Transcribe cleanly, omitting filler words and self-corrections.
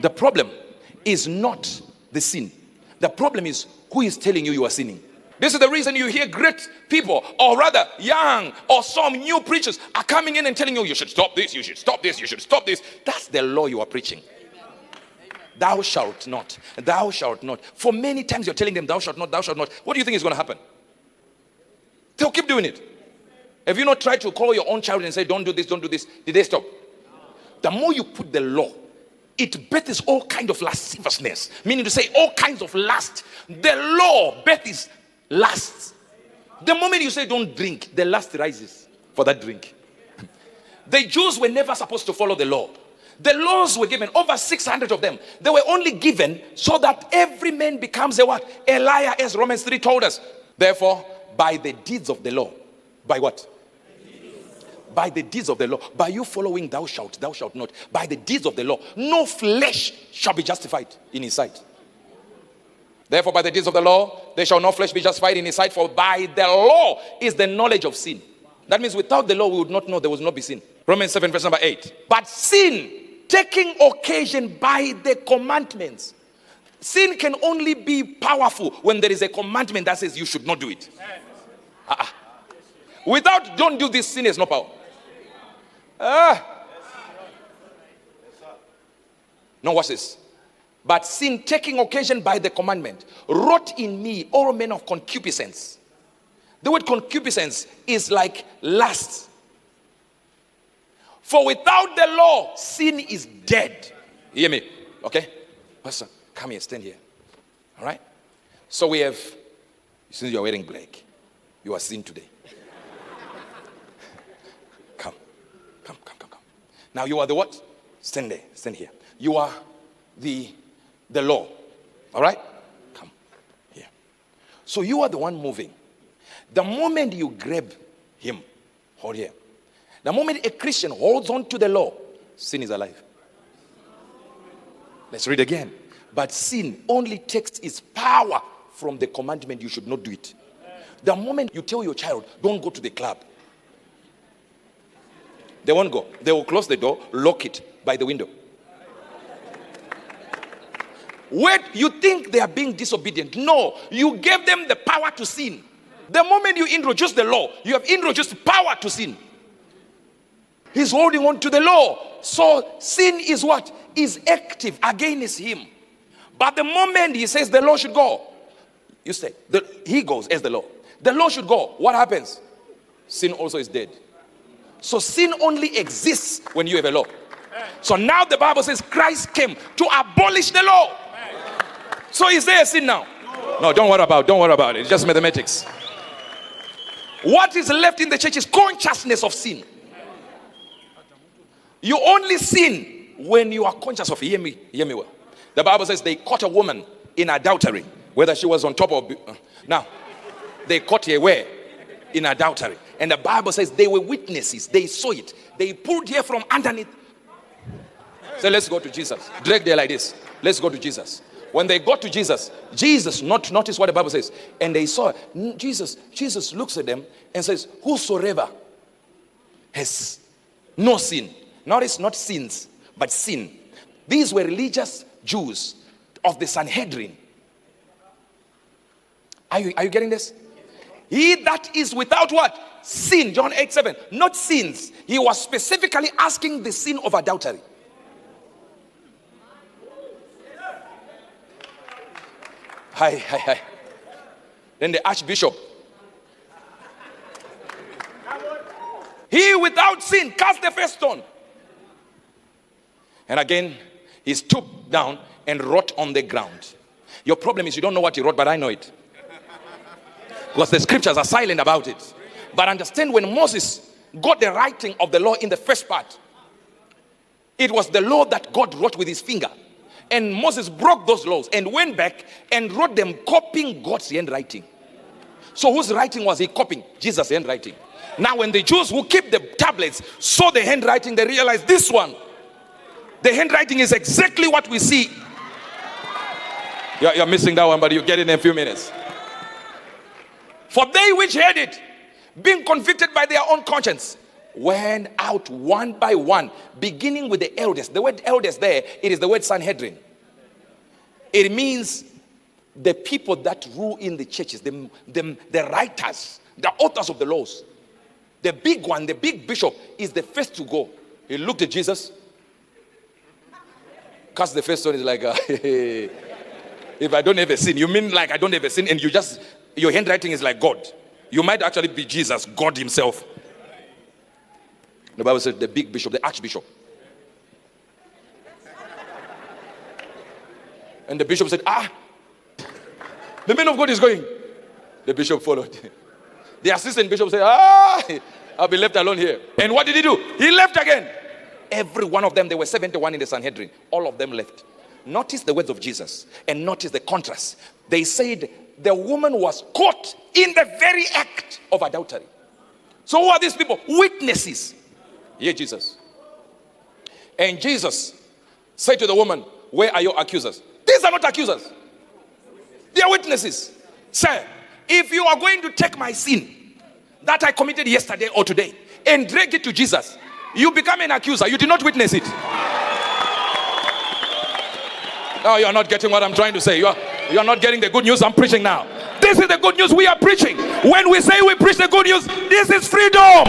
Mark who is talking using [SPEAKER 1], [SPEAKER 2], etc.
[SPEAKER 1] The problem is not the sin. The problem is who is telling you are sinning. This is the reason you hear great people, or rather young or some new preachers are coming in and telling you, you should stop this, you should stop this, you should stop this. That's the law you are preaching. Thou shalt not. Thou shalt not. For many times you're telling them, thou shalt not, thou shalt not. What do you think is going to happen? They'll keep doing it. Have you not tried to call your own child and say, don't do this, don't do this? Did they stop? The more you put the law, it births all kind of lasciviousness. Meaning to say all kinds of lust. The law births lust. The moment you say don't drink, the lust rises for that drink. The Jews were never supposed to follow the law. The laws were given, over 600 of them. They were only given so that every man becomes a what? A liar, as Romans 3 told us. Therefore, by the deeds of the law. By what? By the deeds of the law. By you following thou shalt not. By the deeds of the law. No flesh shall be justified in his sight. Therefore, by the deeds of the law, there shall no flesh be justified in his sight. For by the law is the knowledge of sin. That means without the law, we would not know, there would not be sin. Romans 7 verse number 8. But sin, taking occasion by the commandments. Sin can only be powerful when there is a commandment that says you should not do it. Without don't do this, sin has no power. Now watch this. But sin, taking occasion by the commandment, wrought in me all manner of concupiscence. The word concupiscence is like lust. For without the law, sin is dead. You hear me? Okay? Pastor, come here, stand here. All right? So we have, since you are wearing black, you are sin today. Come. Now you are the what? Stand there, stand here. You are the law. All right? Come here. So you are the one moving. The moment you grab him, hold here. The moment a Christian holds on to the law, sin is alive. Let's read again. But sin only takes its power from the commandment you should not do it. The moment you tell your child, don't go to the club, they won't go. They will close the door, lock it by the window. Wait, you think they are being disobedient? No, you gave them the power to sin. The moment you introduce the law, you have introduced power to sin. He's holding on to the law. So sin is what? Is active against him. But the moment he says the law should go, you say, he goes as the law. The law should go. What happens? Sin also is dead. So sin only exists when you have a law. So now the Bible says Christ came to abolish the law. So is there a sin now? No, don't worry about it. It's just mathematics. What is left in the church is consciousness of sin. You only sin when you are conscious of it. Hear me well. The Bible says they caught a woman in adultery, whether she was on top of. Now, they caught her where? In adultery. And the Bible says they were witnesses. They saw it. They pulled her from underneath. So let's go to Jesus. Drag her like this. Let's go to Jesus. When they got to Jesus, notice what the Bible says. And they saw Jesus looks at them and says, whosoever has no sin. Notice not sins, but sin. These were religious Jews of the Sanhedrin. Are you getting this? He that is without what? Sin. John 8:7. Not sins. He was specifically asking the sin of adultery. Hi. Then the archbishop. He without sin cast the first stone. And again, he stooped down and wrote on the ground. Your problem is you don't know what he wrote, but I know it. Because the scriptures are silent about it. But understand, when Moses got the writing of the law in the first part, it was the law that God wrote with his finger. And Moses broke those laws and went back and wrote them copying God's handwriting. So whose writing was he copying? Jesus' handwriting. Now when the Jews who keep the tablets saw the handwriting, they realized this one, the handwriting is exactly what we see. You're missing that one, but you get it in a few minutes. For they which heard it, being convicted by their own conscience, went out one by one, beginning with the elders. The word elders there, it is the word Sanhedrin. It means the people that rule in the churches, the writers, the authors of the laws. The big one, the big bishop, is the first to go. He looked at Jesus. Cast the first stone is like, if I don't ever sin, you mean like I don't ever sin, and your handwriting is like God. You might actually be Jesus, God himself. The Bible said the big bishop, the archbishop. And the bishop said, the man of God is going. The bishop followed. The assistant bishop said, I'll be left alone here. And what did he do? He left again. Every one of them, there were 71 in the Sanhedrin. All of them left. Notice the words of Jesus and notice the contrast. They said the woman was caught in the very act of adultery. So who are these people? Witnesses. Hear Jesus. And Jesus said to the woman, where are your accusers? These are not accusers. They are witnesses. Sir, if you are going to take my sin that I committed yesterday or today and drag it to Jesus, you become an accuser. You did not witness it. No, you are not getting what I'm trying to say. You are not getting the good news I'm preaching now. This is the good news we are preaching. When we say we preach the good news, this is freedom.